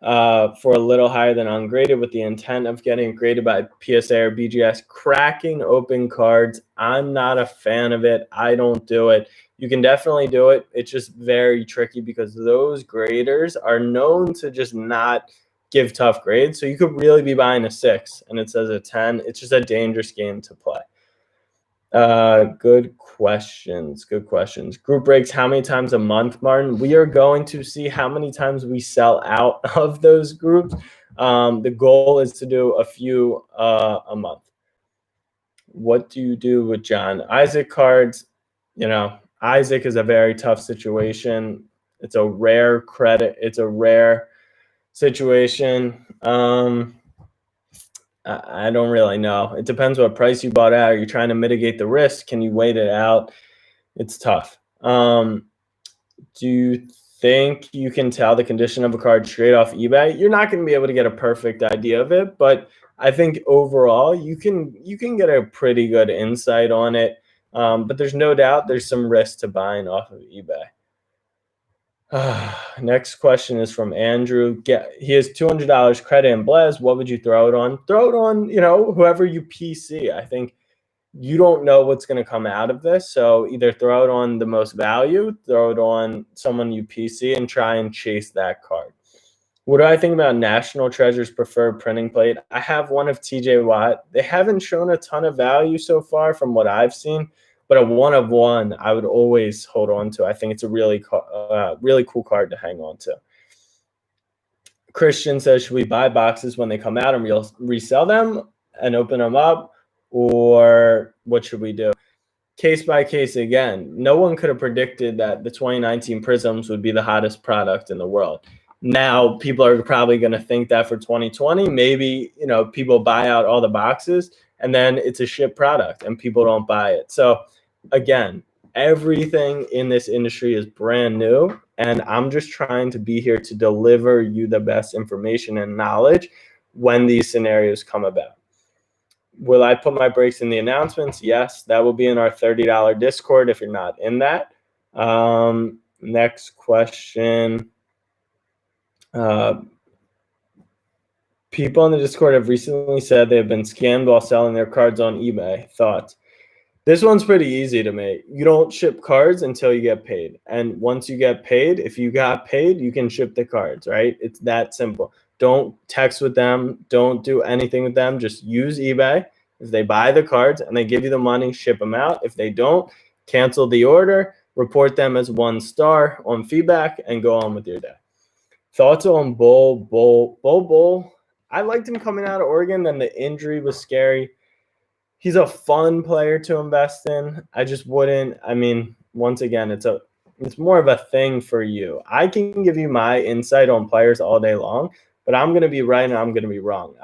for a little higher than ungraded with the intent of getting graded by PSA or BGS? Cracking open cards, I'm not a fan of it. I don't do it. You can definitely do it. It's just very tricky because those graders are known to just not give tough grades. So you could really be buying a 6 and it says a 10. It's just a dangerous game to play. Good questions. Good questions. Group breaks how many times a month, Martin? We are going to see how many times we sell out of those groups. The goal is to do a few a month. What do you do with John Isaac cards? You know, Isaac is a very tough situation. It's a rare credit. It's a rare situation. I don't really know. It depends what price you bought at. Are you trying to mitigate the risk? Can you wait it out? It's tough. Do you think you can tell the condition of a card straight off eBay? You're not going to be able to get a perfect idea of it, but I think overall you can get a pretty good insight on it. But there's no doubt there's some risk to buying off of eBay. Next question is from Andrew. He has $200 credit in Blaze. What would you throw it on? Throw it on, whoever you PC. I think you don't know what's going to come out of this. So either throw it on the most value, throw it on someone you PC, and try and chase that card. What do I think about National Treasure's preferred printing plate? I have one of TJ Watt. They haven't shown a ton of value so far from what I've seen, but a one of one I would always hold on to. I think it's a really cool card to hang on to. Christian says, should we buy boxes when they come out and resell them and open them up? Or what should we do? Case by case again. No one could have predicted that the 2019 Prisms would be the hottest product in the world. Now people are probably going to think that for 2020, maybe, people buy out all the boxes and then it's a shit product and people don't buy it. So again, everything in this industry is brand new, and I'm just trying to be here to deliver you the best information and knowledge when these scenarios come about. Will I put my breaks in the announcements? Yes, that will be in our $30 Discord if you're not in that. Next question. People in the Discord have recently said they have been scammed while selling their cards on eBay. Thoughts? This one's pretty easy to me. You don't ship cards until you get paid. And once you get paid, if you got paid, you can ship the cards, right? It's that simple. Don't text with them. Don't do anything with them. Just use eBay. If they buy the cards and they give you the money, ship them out. If they don't, cancel the order, report them as 1 star on feedback, and go on with your day. Thoughts on Bull? I liked him coming out of Oregon. Then the injury was scary. He's a fun player to invest in. I just wouldn't. I mean, once again, it's more of a thing for you. I can give you my insight on players all day long, but I'm going to be right and I'm going to be wrong.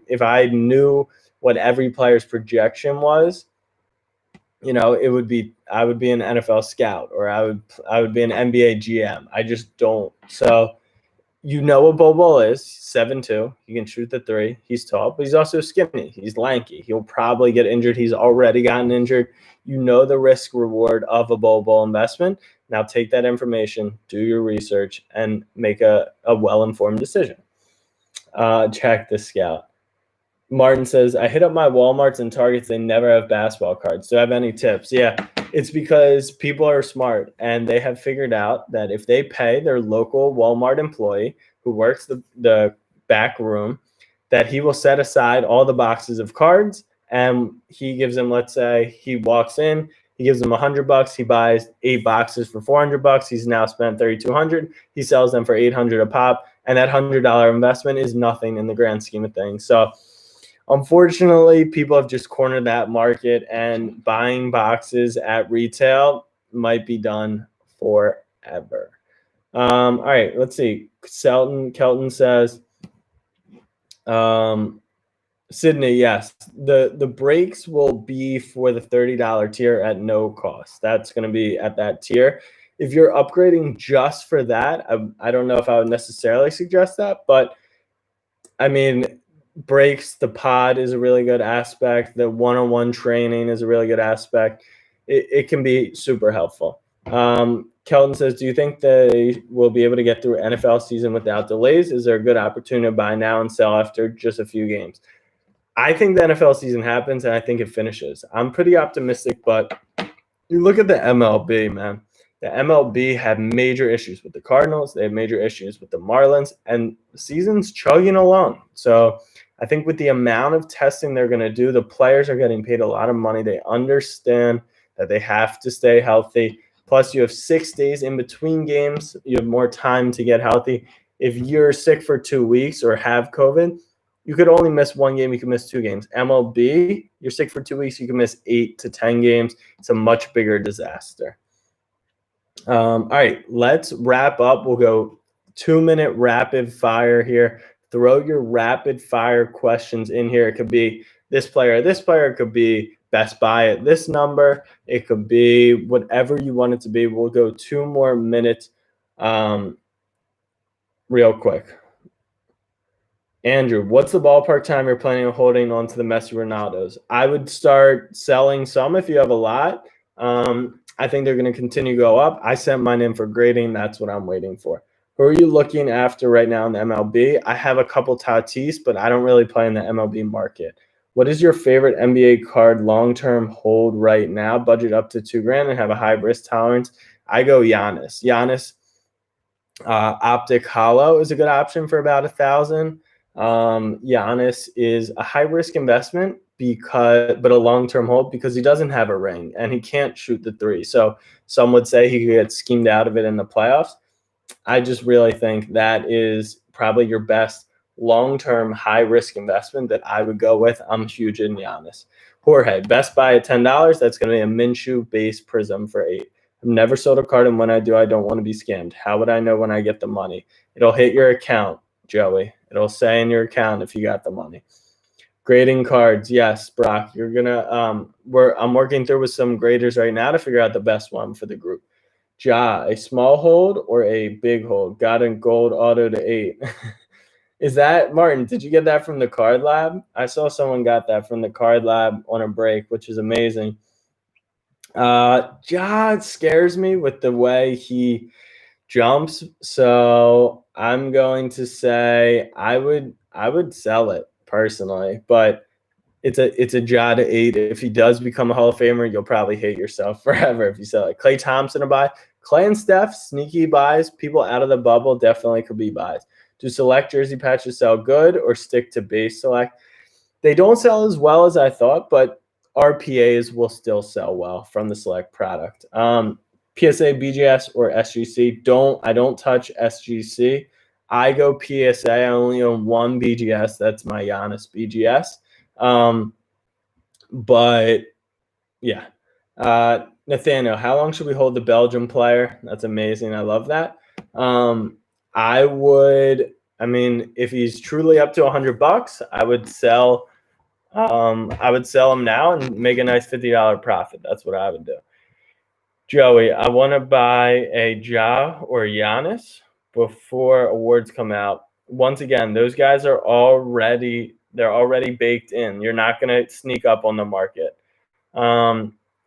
If I knew what every player's projection was, I would be an NFL scout, or I would be an NBA GM. I just don't. So what Bobo is, 7'2". He can shoot the 3. He's tall, but he's also skinny. He's lanky. He'll probably get injured. He's already gotten injured. The risk reward of a Bobo investment. Now take that information, do your research, and make a well-informed decision. Check the scout. Martin says, I hit up my Walmarts and Targets. They never have basketball cards. Do I have any tips? Yeah, it's because people are smart, and they have figured out that if they pay their local Walmart employee who works the back room, that he will set aside all the boxes of cards, and he gives them, let's say he walks in, he gives them $100. He buys 8 boxes for $400. He's now spent $3,200. He sells them for $800 a pop, and that $100 investment is nothing in the grand scheme of things. So unfortunately, people have just cornered that market, and buying boxes at retail might be done forever. All right, let's see. Kelton says, Sydney, yes, the breaks will be for the $30 tier at no cost. That's going to be at that tier. If you're upgrading just for that, I don't know if I would necessarily suggest that, but I mean, breaks, the pod is a really good aspect. The one-on-one training is a really good aspect. It can be super helpful. Kelton says, do you think they will be able to get through NFL season without delays? Is there a good opportunity to buy now and sell after just a few games? I think the NFL season happens, and I think it finishes. I'm pretty optimistic, but you look at the MLB, man. The MLB had major issues with the Cardinals. They had major issues with the Marlins, and the season's chugging along. So I think with the amount of testing they're going to do, the players are getting paid a lot of money. They understand that they have to stay healthy. Plus, you have 6 days in between games. You have more time to get healthy. If you're sick for 2 weeks or have COVID, you could only miss 1 game. You can miss 2 games. MLB, you're sick for 2 weeks. You can miss 8 to 10 games. It's a much bigger disaster. All right, let's wrap up. We'll go 2-minute rapid fire here. Throw your rapid fire questions in here. It could be this player. It could be best buy at this number. It could be whatever you want it to be. We'll go 2 more minutes real quick. Andrew, what's the ballpark time you're planning on holding on to the Messi Ronaldos? I would start selling some if you have a lot. I think they're going to continue to go up. I sent mine in for grading. That's what I'm waiting for. Who are you looking after right now in the MLB? I have a couple Tatis, but I don't really play in the MLB market. What is your favorite NBA card long-term hold right now? Budget up to $2,000 and have a high risk tolerance. I go Giannis. Optic Hollow is a good option for about $1,000. Giannis is a high risk investment but a long-term hold because he doesn't have a ring and he can't shoot the three. So some would say he could get schemed out of it in the playoffs. I just really think that is probably your best long-term high risk investment that I would go with. I'm huge in Giannis. Jorge, best buy at $10. That's going to be a Minshew base prism for $8. I've never sold a card, and when I do, I don't want to be scammed. How would I know when I get the money? It'll hit your account, Joey. It'll say in your account if you got the money. Grading cards, yes, Brock. You're gonna. I'm working through with some graders right now to figure out the best one for the group. Ja, a small hold or a big hold? Got a gold auto to 8. Is that Martin? Did you get that from the Card Lab? I saw someone got that from the Card Lab on a break, which is amazing. Ja scares me with the way he jumps, so I'm going to say I would sell it personally, but it's a Ja to 8. If he does become a Hall of Famer, you'll probably hate yourself forever if you sell it. Klay Thompson a buy. Klay and Steph, sneaky buys. People out of the bubble definitely could be buys. Do select jersey patches sell good or stick to base select? They don't sell as well as I thought, but RPAs will still sell well from the select product. PSA, BGS, or SGC. I don't touch SGC. I go PSA. I only own 1 BGS. That's my Giannis BGS. But yeah. Nathaniel, how long should we hold the Belgium player? That's amazing. I love that. If he's truly up to $100, I would sell him now and make a nice $50 profit. That's what I would do. Joey, I want to buy a Ja or Giannis before awards come out. Once again, those guys are already baked in. You're not going to sneak up on the market.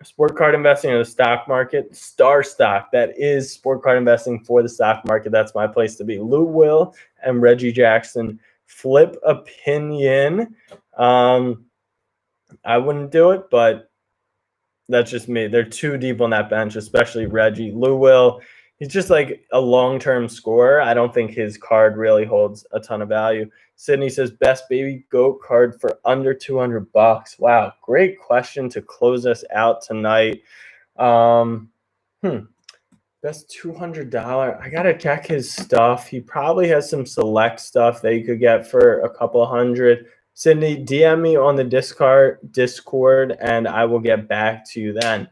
Sport card investing in the stock market, Star Stock. That is sport card investing for the stock market. That's my place to be. Lou Will and Reggie Jackson. Flip opinion. I wouldn't do it, but that's just me. They're too deep on that bench, especially Reggie. Lou Will, he's just like a long-term scorer. I don't think his card really holds a ton of value. Sydney says, best baby goat card for under $200. Wow, great question to close us out tonight. Best $200. I gotta check his stuff. He probably has some select stuff that you could get for a couple hundred. Sydney, DM me on the Discord, and I will get back to you then.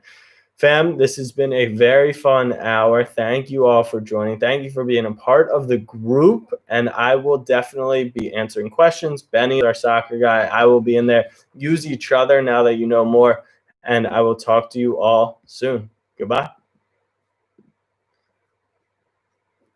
Fam, this has been a very fun hour. Thank you all for joining. Thank you for being a part of the group, and I will definitely be answering questions. Benny, our soccer guy, I will be in there. Use each other now that you know more, and I will talk to you all soon. Goodbye.